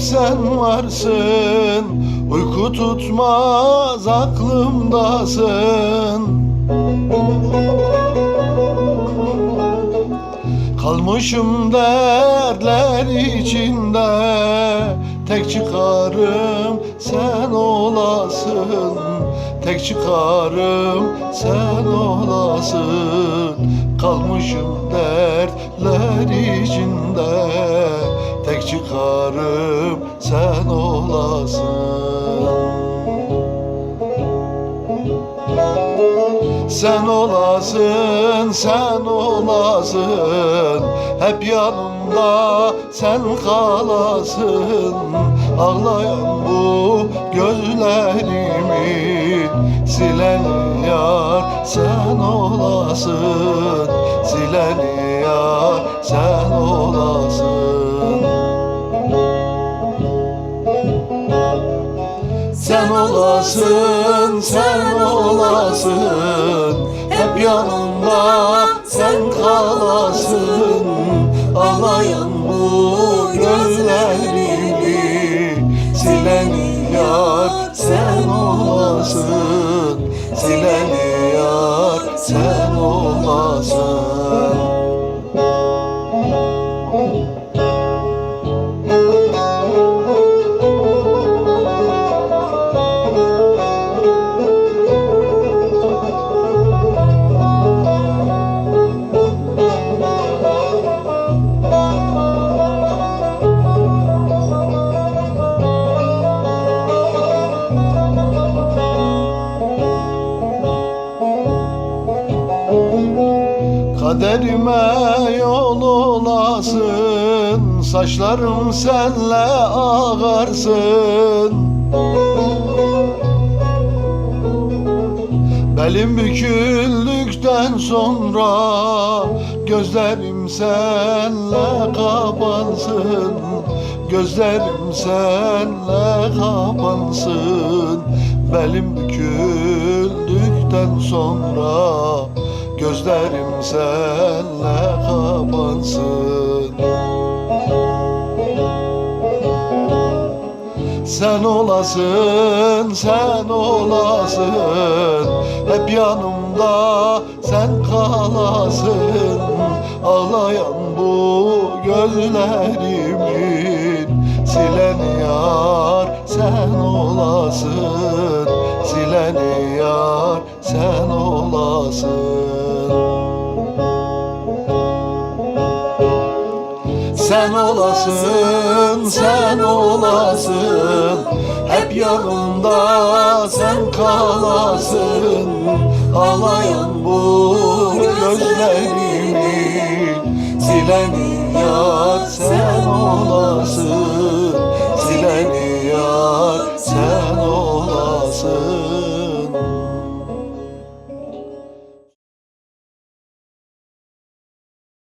sen varsın, uyku tutmaz aklımdasın. Kalmışım dertler içinde, tek çıkarım sen olasın. Tek çıkarım sen olasın. Kalmışım dertler içinde, tek çıkarım sen olasın. Sen olasın, sen olasın, hep yanımda sen kalasın. Ağlayan bu gözlerimin sileni yar sen olasın. Sileni yar sen olasın. Sen olasın, sen olasın, hep yanımda sen kalasın. Ağlayan bu gözlerimi sileni yar sen olasın. Sileni yar sen olasın. Kaderime yol olasın, saçlarım senle ağarsın. Belim büküldükten sonra gözlerim senle kapansın. Gözlerim senle kapansın. Belim büküldükten sonra gözlerim senle kapansın. Sen olasın, sen olasın, hep yanımda sen kalasın. Ağlayan bu gözlerimin sileni yar sen olasın. Sileni yar sen olasın. Sen olasın, sen olasın, hep yanımda sen kalasın. Ağlayan bu gözlerimin sileni yar sen olasın.